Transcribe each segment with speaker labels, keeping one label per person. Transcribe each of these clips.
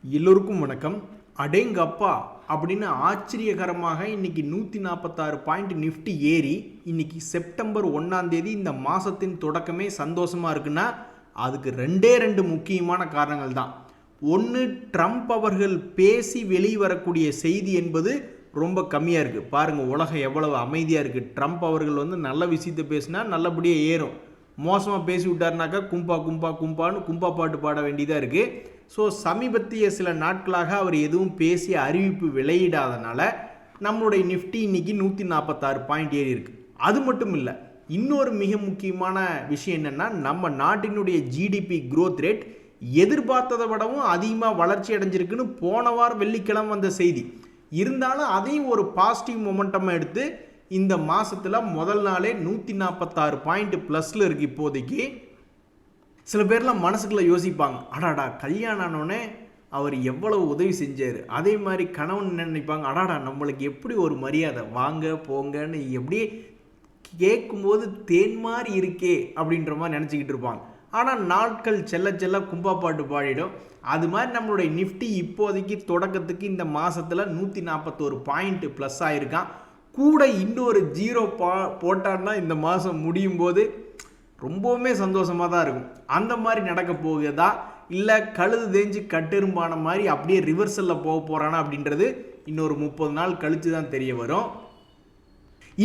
Speaker 1: எல்லோருக்கும் வணக்கம். அடேங்கப்பா அப்படின்னு ஆச்சரியகரமாக இன்னைக்கு 146 பாயிண்ட் நிஃப்டி ஏறி இன்னைக்கு செப்டம்பர் 1ஆம் தேதி இந்த மாதத்தின் தொடக்கமே சந்தோஷமாக இருக்குன்னா அதுக்கு ரெண்டு முக்கியமான காரணங்கள் தான். ஒன்று, ட்ரம்ப் அவர்கள் பேசி வெளிவரக்கூடிய செய்தி என்பது ரொம்ப கம்மியாக இருக்குது. பாருங்கள், உலகம் எவ்வளவு அமைதியாக இருக்குது. ட்ரம்ப் அவர்கள் நல்ல விஷயத்தை பேசினா நல்லபடியாக ஏறும். மோசமாக பேசி விட்டார்னாக்கா கும்பான்னு கும்பா பாட்டு பாட வேண்டியதாக இருக்குது. ஸோ சமீபத்திய சில நாட்களாக அவர் எதுவும் பேசி அறிவிப்பு வெளியிடாதனால நம்மளுடைய நிஃப்டி இன்னைக்கு 146 பாயிண்ட் ஏறி இருக்கு. அது மட்டும் இல்லை, இன்னொரு மிக முக்கியமான விஷயம் என்னென்னா, நம்ம நாட்டினுடைய ஜிடிபி க்ரோத் ரேட் எதிர்பார்த்ததை விடவும் அதிகமாக வளர்ச்சி அடைஞ்சிருக்குன்னு போன வாரம் வெள்ளிக்கிழமை வந்த செய்தி. இருந்தாலும் அதையும் ஒரு பாசிட்டிவ் மொமெண்டமாக எடுத்து இந்த மாதத்தில் முதல் நாளே 146 பாயிண்ட் ப்ளஸில் இருக்குது. இப்போதைக்கு சில பேர்லாம் மனசுக்குள்ளே யோசிப்பாங்க, அடாடா கல்யாணம் ஆனோடனே அவர் எவ்வளவு உதவி செஞ்சார். அதே மாதிரி கணவன் நினைப்பாங்க, அடாடா நம்மளுக்கு எப்படி ஒரு மரியாதை, வாங்க போங்கன்னு எப்படியே கேட்கும்போது தேன் மாதிரி இருக்கே அப்படின்ற மாதிரி நினச்சிக்கிட்டு இருப்பாங்க. ஆனால் நாட்கள் செல்ல செல்ல கும்பா பாட்டு பாடிடும். அது மாதிரி நம்மளுடைய நிஃப்டி இப்போதைக்கு தொடக்கத்துக்கு இந்த மாதத்தில் 141 பாயிண்ட் ப்ளஸ் ஆகிருக்கான். கூட இன்னொரு ஜீரோ போட்டான்னா இந்த மாதம் முடியும் போது ரொம்பவுமே சந்தோஷமாக தான் இருக்கும். அந்த மாதிரி நடக்க போகுதா இல்லை கழுது தேஞ்சு கட்டெரும்பான மாதிரி அப்படியே ரிவர்சலில் போக போகிறானா அப்படின்றது இன்னொரு 30 நாள் கழித்து தான் தெரிய வரும்.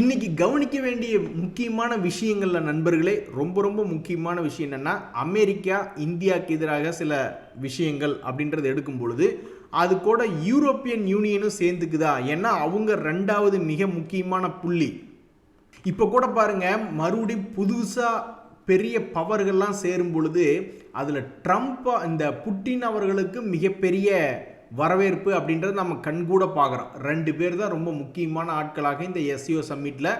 Speaker 1: இன்றைக்கி கவனிக்க வேண்டிய முக்கியமான விஷயங்களில் நண்பர்களே, ரொம்ப முக்கியமான விஷயம் என்னென்னா, அமெரிக்கா இந்தியாவுக்கு எதிராக சில விஷயங்கள் அப்படின்றது எடுக்கும் பொழுது அது கூட யூரோப்பியன் யூனியனும் சேர்ந்துக்குதா. ஏன்னா அவங்க ரெண்டாவது மிக முக்கியமான புள்ளி. இப்போ கூட பாருங்கள், மறுபடியும் புதுசாக பெரிய பவர்கள்லாம் சேரும் பொழுது அதில் ட்ரம்ப் இந்த புட்டின் அவர்களுக்கு மிகப்பெரிய வரவேற்பு அப்படின்றது நம்ம கண்கூட பார்க்குறோம். 2 பேர் தான் ரொம்ப முக்கியமான ஆட்களாக இந்த எஸ்சிஓ சம்மிட்டில்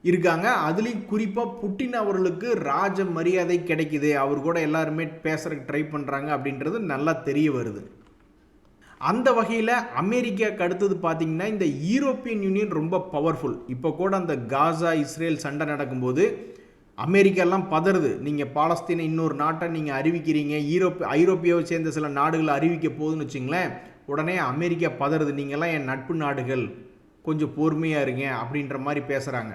Speaker 1: இருக்காங்க. அதுலேயும் குறிப்பாக புட்டின் அவர்களுக்கு ராஜ மரியாதை கிடைக்குது. அவர் கூட எல்லாருமே பேசுறதுக்கு ட்ரை பண்ணுறாங்க அப்படின்றது நல்லா தெரிய வருது. அந்த வகையில் அமெரிக்காவுக்கு அடுத்தது பார்த்திங்கன்னா இந்த யூரோப்பியன் யூனியன் ரொம்ப பவர்ஃபுல். இப்போ கூட அந்த காசா இஸ்ரேல் சண்டை நடக்கும்போது அமெரிக்காலாம் பதறுது. நீங்கள் பாலஸ்தீனை இன்னொரு நாட்டை நீங்கள் அறிவிக்கிறீங்க, ஐரோப்பியாவை சேர்ந்த சில நாடுகள் அறிவிக்க போகுதுன்னு வச்சுங்களேன், உடனே அமெரிக்கா பதறுது, நீங்கள்லாம் என் நட்பு நாடுகள், கொஞ்சம் பொறுமையாக இருங்க அப்படின்ற மாதிரி பேசுகிறாங்க.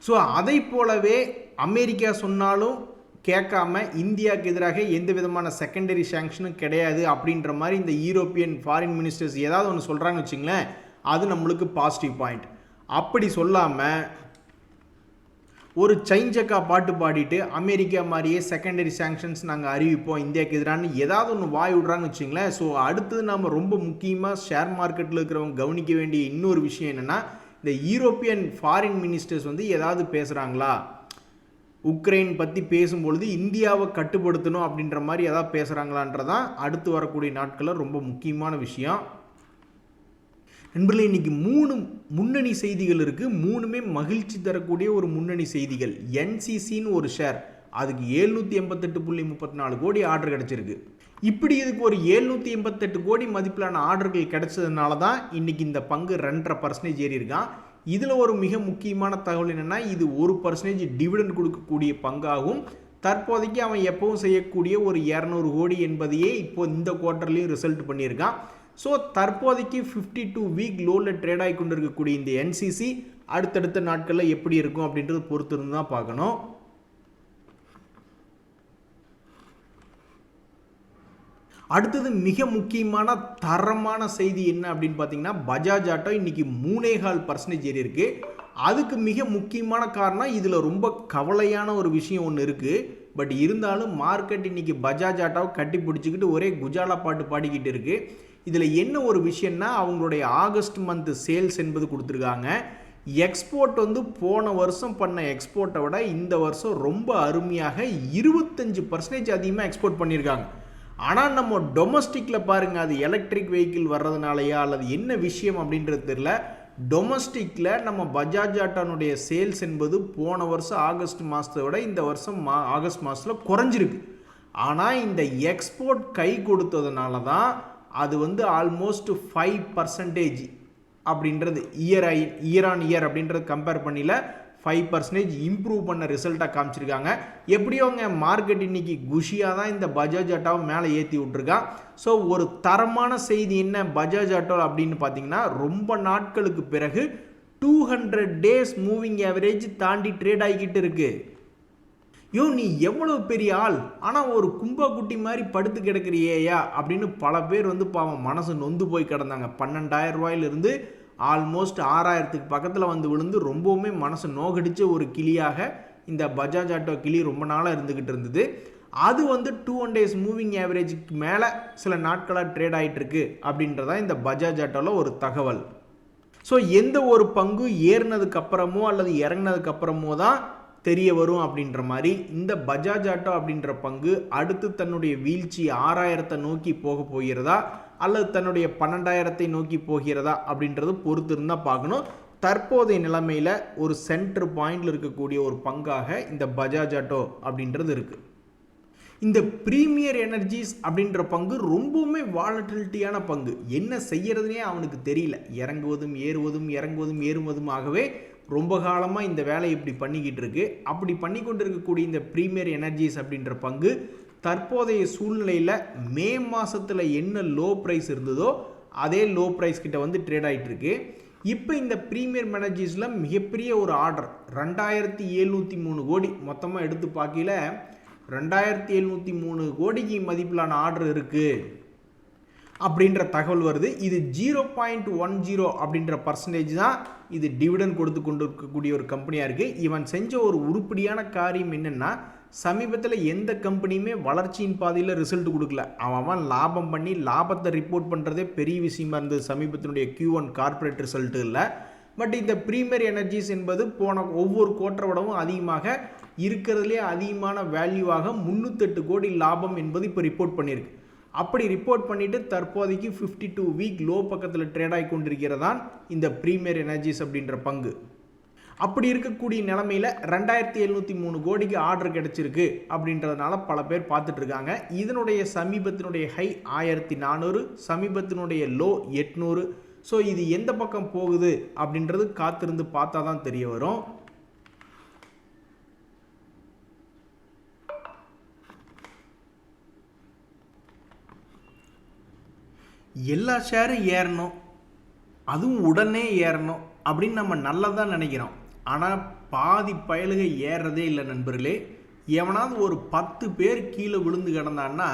Speaker 1: ஸோ அதை போலவே அமெரிக்கா சொன்னாலும் கேட்காம இந்தியாவுக்கு எதிராக எந்த விதமான செகண்டரி சாங்ஷனும் கிடையாது அப்படின்ற மாதிரி இந்த யூரோப்பியன் ஃபாரின் மினிஸ்டர்ஸ் ஏதாவது ஒன்று சொல்கிறாங்கன்னு வச்சுங்களேன், அது நம்மளுக்கு பாசிட்டிவ் பாயிண்ட். அப்படி சொல்லாமல் ஒரு சைஞ்சக்கா பாட்டு பாடிட்டு அமெரிக்கா மாதிரியே செகண்டரி சாங்ஷன்ஸ் நாங்கள் அறிவிப்போம் இந்தியாவுக்கு எதிரானு ஏதாவது ஒன்று வாய் விட்றாங்கன்னு வச்சுங்களேன். ஸோ அடுத்தது நம்ம ரொம்ப முக்கியமாக ஷேர் மார்க்கெட்டில் இருக்கிறவங்க கவனிக்க வேண்டிய இன்னொரு விஷயம் என்னென்னா, இந்த யூரோப்பியன் ஃபாரின் மினிஸ்டர்ஸ் ஏதாவது பேசுகிறாங்களா, உக்ரைன் பற்றி பேசும்பொழுது இந்தியாவை கட்டுப்படுத்தணும் அப்படின்ற மாதிரி ஏதாவது பேசுகிறாங்களான்றதான் அடுத்து வரக்கூடிய நாட்களில் ரொம்ப முக்கியமான விஷயம். நண்பர்களே, இன்றைக்கி 3 முன்னணி செய்திகள் இருக்குது. 3மே மகிழ்ச்சி தரக்கூடிய ஒரு முன்னணி செய்திகள். என்சிசின்னு ஒரு ஷேர், அதுக்கு 788.34 கோடி ஆர்டர் கிடச்சிருக்கு. இப்படி இதுக்கு ஒரு 788 கோடி மதிப்பிலான ஆர்டர்கள் கிடைச்சதுனால தான் இன்றைக்கி இந்த பங்கு 2.5% ஏறி இருக்கான். இதில் ஒரு மிக முக்கியமான தகவல் என்னென்னா, இது 1% டிவிடெண்ட் கொடுக்கக்கூடிய பங்காகும். தற்போதைக்கு அவன் எப்பவும் செய்யக்கூடிய ஒரு 200 கோடி என்பதையே இப்போ இந்த குவார்ட்டர்லேயும் ரிசல்ட் பண்ணியிருக்கான். ஸோ தற்போதைக்கு 52 வீக் லோவில் ட்ரேட் ஆகி கொண்டு இருக்கக்கூடிய இந்த என்சிசி அடுத்தடுத்த நாட்களில் எப்படி இருக்கும் அப்படின்றது பொறுத்து இருந்து தான் பார்க்கணும். அடுத்தது மிக முக்கியமான தரமான செய்தி என்ன அப்படின்னு பார்த்தீங்கன்னா, பஜாஜ் ஆட்டோ இன்னைக்கு 3.4% ஏறி இருக்கு. அதுக்கு மிக முக்கியமான காரணம், இதில் ரொம்ப கவலையான ஒரு விஷயம் ஒன்று இருக்குது. பட் இருந்தாலும் மார்க்கெட் இன்னைக்கு பஜாஜ் ஆட்டோவை கட்டி பிடிச்சிக்கிட்டு ஒரே குஜாலா பாட்டு பாடிக்கிட்டு இருக்கு. இதில் என்ன ஒரு விஷயம்னா, அவங்களுடைய ஆகஸ்ட் மந்த் சேல்ஸ் என்பது கொடுத்துருக்காங்க. எக்ஸ்போர்ட் போன வருஷம் பண்ண எக்ஸ்போர்ட்டை விட இந்த வருஷம் ரொம்ப அருமையாக 25% அதிகமாக எக்ஸ்போர்ட் பண்ணியிருக்காங்க. ஆனால் நம்ம டொமஸ்டிக்கில் பாருங்கள், அது எலக்ட்ரிக் வெஹிக்கிள் வர்றதுனாலையா அல்லது என்ன விஷயம் அப்படின்றது தெரியல, டொமஸ்டிக்கில் நம்ம பஜாஜ் ஆட்டோனுடைய சேல்ஸ் என்பது போன வருஷம் ஆகஸ்ட் மாதத்தை விட இந்த வருஷம் ஆகஸ்ட் மாதத்தில் குறைஞ்சிருக்கு. ஆனால் இந்த எக்ஸ்போர்ட் கை கொடுத்ததுனால தான் அது ஆல்மோஸ்ட் 5% அப்படின்றது இயர் ஆன் இயர் அப்படின்றது கம்பேர் பண்ணல 5% இம்ப்ரூவ் பண்ண ரிசல்ட்டாக காமிச்சிருக்காங்க. எப்படியோங்க மார்க்கெட் இன்னைக்கு குஷியாக தான் இந்த பஜாஜ் ஆட்டோவை மேலே ஏற்றி விட்ருக்கான். ஸோ ஒரு தரமான செய்தி என்ன பஜாஜ் ஆட்டோ அப்படின்னு பார்த்தீங்கன்னா, ரொம்ப நாட்களுக்கு பிறகு 200 டேஸ் மூவிங் ஆவரேஜ் தாண்டி ட்ரேட் ஆகிக்கிட்டு இருக்கு. நீ எவ்வளவு பெரிய ஆள், ஆனால் ஒரு கும்பா குட்டி மாதிரி படுத்து கிடக்கிறியா அப்படின்னு பல பேர் பாவம் மனசு நொந்து போய் கிடந்தாங்க. 12,000 ரூபாயிலிருந்து ஆல்மோஸ்ட் 6,000க்கு பக்கத்தில் விழுந்து ரொம்பவுமே மனசு நோகடிச்ச ஒரு கிளியாக இந்த பஜாஜ் ஆட்டோ கிளி ரொம்ப நாளாக இருந்துக்கிட்டு இருந்தது. அது 200 டேஸ் மூவிங் ஆவரேஜுக்கு மேலே சில நாட்களாக ட்ரேட் ஆகிட்டு இருக்கு அப்படின்றதான் இந்த பஜாஜ் ஆட்டோவில் ஒரு தகவல். ஸோ எந்த ஒரு பங்கு ஏறினதுக்கு அப்புறமோ அல்லது இறங்கினதுக்கு அப்புறமோ தான் தெரிய வரும் அப்படின்ற மாதிரி இந்த பஜாஜ் ஆட்டோ அப்படின்ற பங்கு அடுத்து தன்னுடைய வீழ்ச்சி 6,000 நோக்கி போக போகிறதா அல்லது தன்னுடைய 12,000 நோக்கி போகிறதா அப்படின்றது பொறுத்து இருந்தால் பார்க்கணும். தற்போதைய நிலைமையில் ஒரு சென்டர் பாயிண்டில் இருக்கக்கூடிய ஒரு பங்காக இந்த பஜாஜ் ஆட்டோ அப்படின்றது இருக்குது. இந்த பிரீமியர் எனர்ஜிஸ் அப்படின்ற பங்கு ரொம்பவுமே வாலட்டிலிட்டியான பங்கு. என்ன செய்யறதுனே அவனுக்கு தெரியல. இறங்குவதும் ஏறுவதும் இறங்குவதும் ஏறுவதுமாகவே ரொம்ப காலமாக இந்த வேலை இப்படி பண்ணிக்கிட்டு இருக்கு. அப்படி பண்ணி கொண்டு இருக்கக்கூடிய இந்த பிரீமியர் எனர்ஜிஸ் அப்படின்ற பங்கு தற்போதைய சூழ்நிலையில் மே மாதத்தில் என்ன லோ ப்ரைஸ் இருந்ததோ அதே லோ ப்ரைஸ் கிட்ட ட்ரேட் ஆகிட்டு இருக்கு. இப்போ இந்த பிரீமியர் எனர்ஜிஸில் மிகப்பெரிய ஒரு ஆர்டர் 2,703 கோடி மொத்தமாக எடுத்து பார்க்கல 2,703 கோடிக்கு மதிப்பிலான ஆர்டர் இருக்குது அப்படின்ற தகவல் வருது. இது 0.10 அப்படின்ற பர்சன்டேஜ் தான் இது டிவிடன் கொடுத்து கொண்டு இருக்கக்கூடிய ஒரு கம்பெனியாக இருக்குது. இவன் செஞ்ச ஒரு உருப்படியான காரியம் என்னென்னா, சமீபத்தில் எந்த கம்பெனியுமே வளர்ச்சியின் பாதையில் ரிசல்ட் கொடுக்கல. அவன் லாபம் பண்ணி லாபத்தை ரிப்போர்ட் பண்ணுறதே பெரிய விஷயமா இருந்தது சமீபத்தினுடைய Q1 கார்பரேட் ரிசல்ட்டு இல்லை. பட் இந்த பிரீமியர் எனர்ஜிஸ் என்பது போன ஒவ்வொரு குவார்ட்டரை விடவும் அதிகமாக இருக்கிறதுலே அதிகமான வேல்யூவாக 308 கோடி லாபம் என்பது இப்போ ரிப்போர்ட் பண்ணியிருக்கு. அப்படி ரிப்போர்ட் பண்ணிவிட்டு தற்போதைக்கு 52 வீக் லோ பக்கத்தில் ட்ரேட் ஆகி கொண்டிருக்கிறதான் இந்த பிரீமியர் எனர்ஜிஸ் அப்படின்ற பங்கு. அப்படி இருக்கக்கூடிய நிலைமையில் 2,703 கோடிக்கு ஆர்டர் கிடைச்சிருக்கு அப்படின்றதுனால பல பேர் பார்த்துட்டு இருக்காங்க. இதனுடைய சமீபத்தினுடைய ஹை 1,400, சமீபத்தினுடைய லோ 800. ஸோ இது எந்த பக்கம் போகுது அப்படின்றது காத்திருந்து பார்த்தா தான் தெரிய வரும். எல்லா ஷேரும் ஏறணும், அதுவும் உடனே ஏறணும் அப்படின்னு நம்ம நல்லதாக நினைக்கிறோம். ஆனால் பாதி பயலுக ஏறுறதே இல்லை நண்பர்களே. எவனாவது ஒரு 10 பேர் கீழே விழுந்து கிடந்தான்னா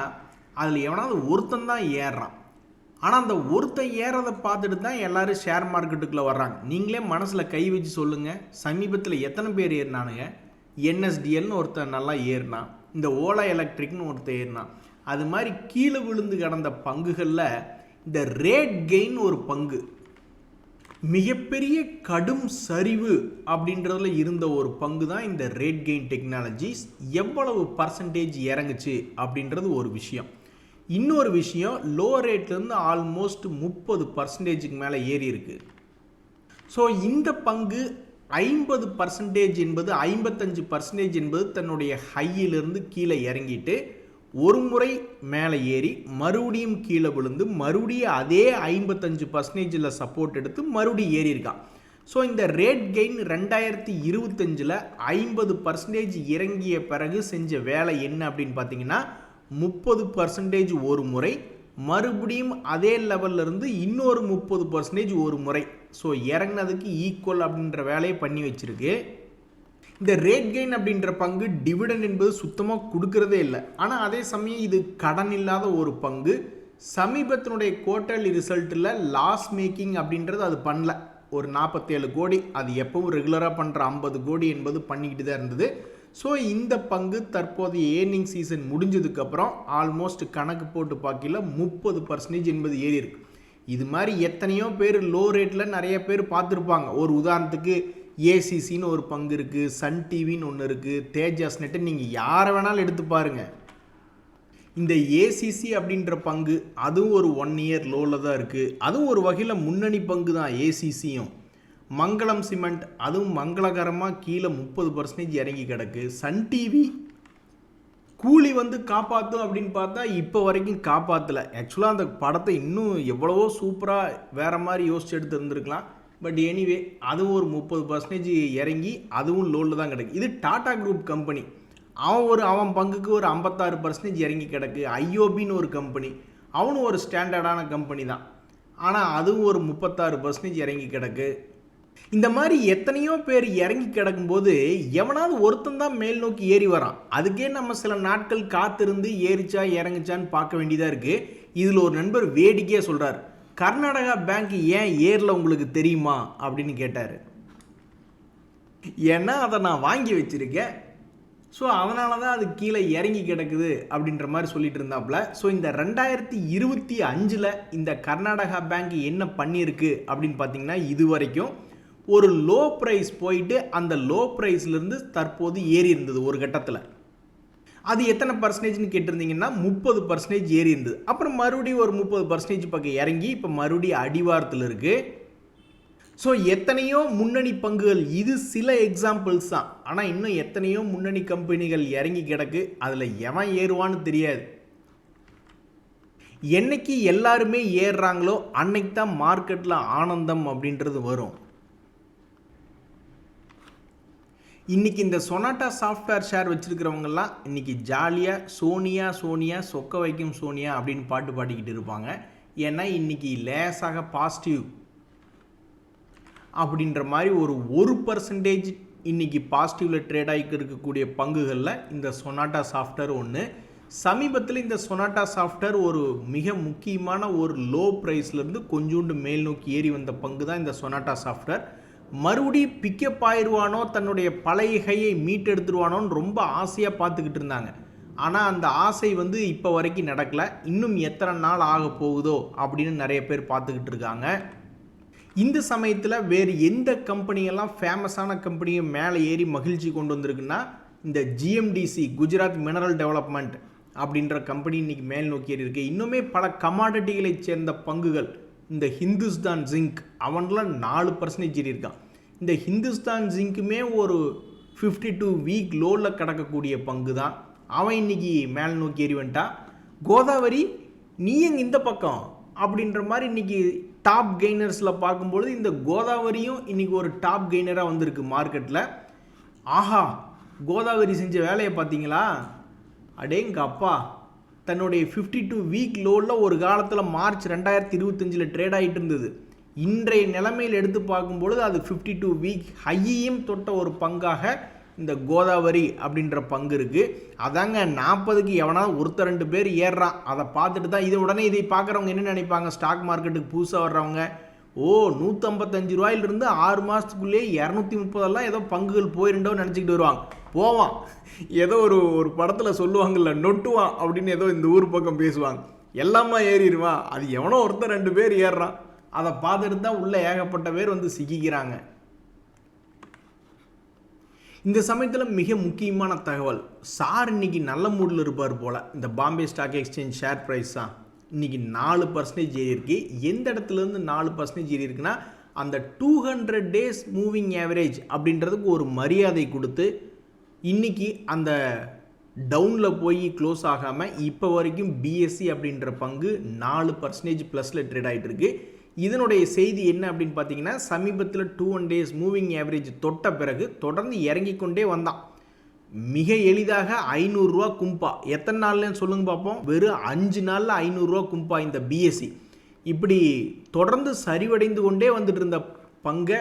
Speaker 1: அதில் எவனாவது ஒருத்தன் தான் ஏறுறான். ஆனால் அந்த ஒருத்தன் ஏறதை பார்த்துட்டு தான் எல்லோரும் ஷேர் மார்க்கெட்டுக்குள்ளே வர்றாங்க. நீங்களே மனசில் கை வச்சு சொல்லுங்கள், சமீபத்தில் எத்தனை பேர் ஏறினானுங்க? NSDLன்னு ஒருத்தன் நல்லா ஏறினான், இந்த ஓலா எலக்ட்ரிக்னு ஒருத்தன் ஏறினான். அது மாதிரி கீழே விழுந்து கிடந்த பங்குகளில் இந்த ரேட் கெயின் ஒரு பங்கு, மிகப்பெரிய கடும் சரிவு அப்படின்றதுல இருந்த ஒரு பங்கு தான் இந்த ரேட் கெயின் டெக்னாலஜிஸ். எவ்வளவு பர்சன்டேஜ் இறங்குச்சு அப்படின்றது ஒரு விஷயம். இன்னொரு விஷயம், லோ ரேட்லேருந்து ஆல்மோஸ்ட் 30% மேலே ஏறி இருக்கு. ஸோ இந்த பங்கு 50% என்பது 55% என்பது தன்னுடைய ஹையிலிருந்து கீழே இறங்கிட்டு ஒரு முறை மேலே ஏறி மறுபடியும் கீழே விழுந்து மறுபடியும் அதே 55% சப்போர்ட் எடுத்து மறுபடியும் ஏறி இருக்கான். ஸோ இந்த ரேட் கெயின் 2025 50% இறங்கிய பிறகு செஞ்ச வேலை என்ன அப்படின்னு பார்த்தீங்கன்னா 30% ஒரு முறை, மறுபடியும் அதே லெவலில் இருந்து இன்னொரு 30% ஒரு முறை. ஸோ இறங்கினதுக்கு ஈக்குவல் அப்படின்ற வேலையை பண்ணி வச்சிருக்கு. இந்த ரேட் கெயின் அப்படின்ற பங்கு டிவிடெண்ட் என்பது சுத்தமாக கொடுக்கறதே இல்லை. ஆனால் அதே சமயம் இது கடன் இல்லாத ஒரு பங்கு. சமீபத்தினுடைய குவார்ட்டர்லி ரிசல்ட்டில் லாஸ் மேக்கிங் அப்படின்றது அது பண்ணல. ஒரு 47 கோடி, அது எப்பவும் ரெகுலராக பண்ணுற 50 கோடி என்பது பண்ணிக்கிட்டு தான் இருந்தது. ஸோ இந்த பங்கு தற்போதைய ஏர்னிங் சீசன் முடிஞ்சதுக்கப்புறம் ஆல்மோஸ்ட் கணக்கு போட்டு பார்க்கல 30% என்பது ஏறி இருக்கு. இது மாதிரி எத்தனையோ பேர் லோ ரேட்டில் நிறைய பேர் பார்த்துருப்பாங்க. ஒரு உதாரணத்துக்கு ஏசிசின்னு ஒரு பங்கு இருக்குது, சன் டிவின்னு ஒன்று இருக்குது, தேஜாஸ் நெட்டு, நீங்கள் யாரை வேணாலும் எடுத்து பாருங்கள். இந்த ஏசிசி அப்படின்ற பங்கு அதுவும் ஒரு 1 இயர் லோவில் தான் இருக்குது. அதுவும் ஒரு வகையில் முன்னணி பங்கு தான் ஏசிசியும். மங்களம் சிமெண்ட் அதுவும் மங்களகரமாக கீழே 30% இறங்கி கிடக்கு. சன் டிவி கூலி காப்பாற்றும் அப்படின்னு பார்த்தா இப்போ வரைக்கும் காப்பாற்றலை. ஆக்சுவலாக அந்த படத்தை இன்னும் எவ்வளவோ சூப்பராக வேறு மாதிரி யோசிச்சு எடுத்து இருந்திருக்கலாம். பட் எனிவே அதுவும் ஒரு 30% இறங்கி அதுவும் லோவில் தான் கிடக்கு. இது டாடா குரூப் கம்பெனி, அவன் பங்குக்கு ஒரு 56% இறங்கி கிடக்கு. ஐஓபின்னு ஒரு கம்பெனி, அவனும் ஒரு ஸ்டாண்டர்டான கம்பெனி தான், ஆனால் அதுவும் ஒரு 36% இறங்கி கிடக்கு. இந்த மாதிரி எத்தனையோ பேர் இறங்கி கிடக்கும்போது எவனாவது ஒருத்தன் தான் மேல் நோக்கி ஏறி வரான். அதுக்கே நம்ம சில நாட்கள் காத்திருந்து ஏறிச்சா இறங்குச்சான்னு பார்க்க வேண்டியதாக இருக்குது. இதில் ஒரு நண்பர் வேடிக்கையாக சொல்கிறார், கர்நாடகா பேங்க் ஏன் ஏறல உங்களுக்கு தெரியுமா அப்படின்னு கேட்டார். ஏன்னா அதை நான் வாங்கி வச்சுருக்கேன், ஸோ அதனால தான் அது கீழே இறங்கி கிடக்குது அப்படின்ற மாதிரி சொல்லிட்டு இருந்தாப்புல. ஸோ இந்த 2025 இந்த கர்நாடகா பேங்க் என்ன பண்ணியிருக்கு அப்படின்னு பார்த்தீங்கன்னா, இது வரைக்கும் ஒரு லோ ப்ரைஸ் போயிட்டு அந்த லோ ப்ரைஸ்லேருந்து தற்போது ஏறி இருந்தது ஒரு கட்டத்தில். அது எத்தனை பர்சன்டேஜ்னு கேட்டிருந்தீங்கன்னா 30% ஏறி இருந்தது. அப்புறம் மறுபடியும் ஒரு 30% பக்கம் இறங்கி இப்போ மறுபடியும் அடிவாரத்தில் இருக்குது. ஸோ எத்தனையோ முன்னணி பங்குகள், இது சில எக்ஸாம்பிள்ஸ் தான், ஆனால் இன்னும் எத்தனையோ முன்னணி கம்பெனிகள் இறங்கி கிடக்கு. அதில் எவன் ஏறுவான்னு தெரியாது. என்னைக்கு எல்லாருமே ஏறுறாங்களோ அன்னைக்கு தான் மார்க்கெட்டில் ஆனந்தம் அப்படின்றது வரும். இன்றைக்கி இந்த சொனாட்டா சாஃப்ட்வேர் ஷேர் வச்சுருக்கிறவங்கெல்லாம் இன்றைக்கி ஜாலியாக சோனியா சோனியா சொக்க வைக்கும் சோனியா அப்படின்னு பாட்டு பாடிக்கிட்டு இருப்பாங்க. ஏன்னா இன்றைக்கி லேசாக பாசிட்டிவ் அப்படின்ற மாதிரி ஒரு 1% இன்றைக்கி பாசிட்டிவில் ட்ரேட் ஆகிட்டு இருக்கக்கூடிய பங்குகளில் இந்த சொனாட்டா சாஃப்ட்வேர் ஒன்று. சமீபத்தில் இந்த சொனாட்டா சாஃப்ட்வேர் ஒரு மிக முக்கியமான ஒரு லோ ப்ரைஸ்லேருந்து கொஞ்சோண்டு மேல் நோக்கி ஏறி வந்த பங்கு தான் இந்த சொனாட்டா சாஃப்ட்வேர். மறுபடியும் பிக்கப் ஆயிடுவானோ, தன்னுடைய பழைய கையை மீட்டெடுத்துருவானோன்னு ரொம்ப ஆசையாக பார்த்துக்கிட்டு இருந்தாங்க. ஆனால் அந்த ஆசை இப்போ வரைக்கும் நடக்கலை. இன்னும் எத்தனை நாள் ஆக போகுதோ அப்படின்னு நிறைய பேர் பார்த்துக்கிட்டு இருக்காங்க. இந்த சமயத்தில் வேறு எந்த கம்பெனியெல்லாம் ஃபேமஸான கம்பெனியை மேலே ஏறி மகிழ்ச்சி கொண்டு வந்திருக்குன்னா, இந்த ஜிஎம்டிசி குஜராத் மினரல் டெவலப்மெண்ட் அப்படின்ற கம்பெனி இன்றைக்கி மேல் நோக்கி ஏறி இருக்குது. இன்னுமே பல கமாடிட்டிகளை சேர்ந்த பங்குகள், இந்த ஹிந்துஸ்தான் ஜிங்க் அவன்லாம் 4% ஏறி இருக்கான். இந்த ஹிந்துஸ்தான் ஜிங்க்குமே ஒரு 52 வீக் லோவில் கிடக்கக்கூடிய பங்கு தான். அவன் இன்றைக்கி மேல் நோக்கி ஏறி வந்துட்டான். கோதாவரி நீ எங்க இந்த பக்கம் அப்படின்ற மாதிரி இன்றைக்கி டாப் கெய்னர்ஸில் பார்க்கும்பொழுது இந்த கோதாவரியும் இன்றைக்கி ஒரு டாப் கெய்னராக வந்திருக்கு மார்க்கெட்டில். ஆஹா, கோதாவரி செஞ்ச வேலையை பார்த்தீங்களா? அடேங்க அப்பா, தன்னுடைய 52 வீக் லோவில் ஒரு காலத்தில் மார்ச் 2025 ட்ரேட் ஆகிட்டு இருந்தது. இன்றைய நிலைமையில் எடுத்து பார்க்கும்பொழுது அது 52 வீக் ஹையையும் தொட்ட ஒரு பங்காக இந்த கோதாவரி அப்படின்ற பங்கு இருக்குது. அதாங்க 40க்கு எவனாவது ஒருத்தர் 2 பேர் ஏறுறான். அதை பார்த்துட்டு தான் உடனே இதை பார்க்குறவங்க என்ன நினைப்பாங்க, ஸ்டாக் மார்க்கெட்டுக்கு புதுசாக வர்றவங்க, ஓ 155 ரூபாயிலிருந்து 6 மாதத்துக்குள்ளேயே 230 ஏதோ பங்குகள் போயிருண்டோன்னு நினச்சிக்கிட்டு வருவாங்க. போவான், ஏதோ ஒரு படத்தில் சொல்லுவாங்கள்ல, நொட்டுவான் அப்படின்னு ஏதோ இந்த ஊர் பக்கம் பேசுவாங்க. எல்லாமா ஏறிடுவான், அது எவனோ ஒருத்தர் 2 பேர் ஏறுறான். அதை பார்த்துட்டு தான் உள்ள ஏகப்பட்ட பேர் சிக்கிக்கிறாங்க. இந்த சமயத்தில் மிக முக்கியமான தகவல், சார் இன்னைக்கு நல்ல மூடில் இருப்பார் போல். இந்த Bombay stock exchange share price தான் இன்றைக்கி 4% ஏறி இருக்கு. எந்த இடத்துலேருந்து 4% ஏறி இருக்குன்னா, அந்த 200 days மூவிங் ஆவரேஜ் அப்படின்றதுக்கு ஒரு மரியாதை கொடுத்து இன்றைக்கி அந்த டவுனில் போய் க்ளோஸ் ஆகாமல் இப்போ வரைக்கும் பிஎஸ்சி அப்படின்ற பங்கு 4% ப்ளஸில் ட்ரேட் ஆகிட்டு இருக்கு. இதனுடைய செய்தி என்ன அப்படின்னு பார்த்தீங்கன்னா, சமீபத்தில் 200 days மூவிங் ஆவரேஜ் தொட்ட பிறகு தொடர்ந்து இறங்கி கொண்டே வந்தான். மிக எளிதாக 500 ரூபா கும்பா. எத்தனை நாள்லன்னு சொல்லுங்க பார்ப்போம். வெறும் 5 நாளில் 500 ரூபா கும்பா இந்த பிஎஸ்சி. இப்படி தொடர்ந்து சரிவடைந்து கொண்டே வந்துட்டு இருந்த பங்கை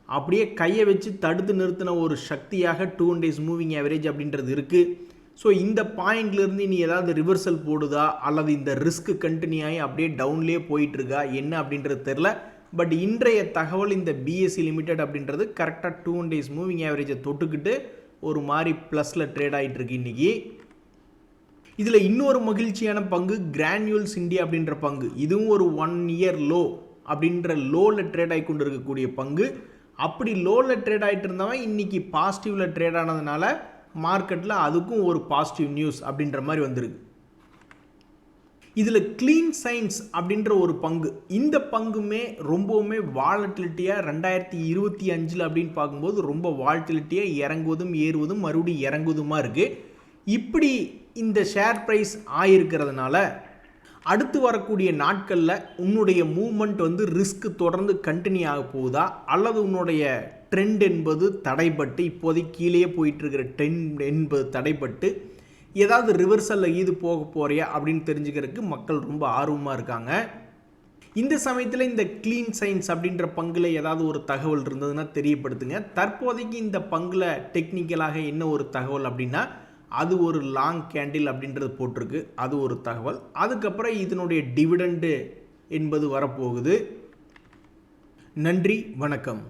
Speaker 1: அப்படியே கையை வச்சு தடுத்து நிறுத்தின ஒரு சக்தியாக 200 days மூவிங் ஆவரேஜ் அப்படின்றது இருக்குது. ஸோ இந்த பாயிண்ட்லேருந்து நீ ஏதாவது ரிவர்சல் போடுதா அல்லது இந்த ரிஸ்க் கண்டினியூ ஆகி அப்படியே டவுன்லேயே போயிட்டுருக்கா என்ன அப்படின்றது தெரில. பட் இன்றைய தகவல் இந்த பிஎஸ்சி லிமிடெட் அப்படின்றது கரெக்டாக 200 days மூவிங் ஆவரேஜை தொட்டுக்கிட்டு ஒரு மாதிரி ப்ளஸில் ட்ரேட் ஆகிட்டு இருக்கு இன்றைக்கி. இதில் இன்னொரு மகிழ்ச்சியான பங்கு கிரானியூல்ஸ் இந்தியா அப்படின்ற பங்கு. இதுவும் ஒரு 1 year லோ அப்படின்ற லோவில் ட்ரேட் ஆகி கொண்டு இருக்கக்கூடிய பங்கு. அப்படி லோவில் ட்ரேட் ஆகிட்டு இருந்தவன் இன்றைக்கி பாசிட்டிவில் ட்ரேட் ஆனதுனால மார்க்கெட்டில் அதுக்கும் ஒரு பாசிட்டிவ் நியூஸ் அப்படின்ற மாதிரி வந்திருக்கு. இதில் க்ளீன் சயின்ஸ் அப்படின்ற ஒரு பங்கு, இந்த பங்குமே ரொம்பவுமே வாலட்டிலிட்டியாக 2025 அப்படின்னு பார்க்கும்போது ரொம்ப வாலட்டிலிட்டியாக இறங்குவதும் ஏறுவதும் மறுபடியும் இறங்குவதுமா இருக்குது. இப்படி இந்த ஷேர் ப்ரைஸ் ஆகிருக்கிறதுனால அடுத்து வரக்கூடிய நாட்களில் உன்னுடைய மூவ்மெண்ட் வந்து ரிஸ்க் தொடர்ந்து கண்டினியூ ஆக போகுதா, அல்லது உன்னுடைய ட்ரெண்ட் என்பது தடைப்பட்டு இப்போதைக்கு கீழே போயிட்டு இருக்கிற ட்ரெண்ட் என்பது தடைப்பட்டு ஏதாவது ரிவர்சலில் இது போக போறியா அப்படின்னு தெரிஞ்சுக்கிறதுக்கு மக்கள் ரொம்ப ஆர்வமாக இருக்காங்க. இந்த சமயத்தில் இந்த க்ளீன் சயின்ஸ் அப்படின்ற பங்கில் ஏதாவது ஒரு தகவல் இருந்ததுன்னா தெரியப்படுத்துங்க. தற்போதைக்கு இந்த பங்கில் டெக்னிக்கலாக என்ன ஒரு தகவல் அப்படின்னா, அது ஒரு லாங் கேண்டில் அப்படின்றது போட்டிருக்கு, அது ஒரு தகவல். அதுக்கப்புறம் இதனுடைய டிவிடெண்டு என்பது வரப்போகுது. நன்றி, வணக்கம்.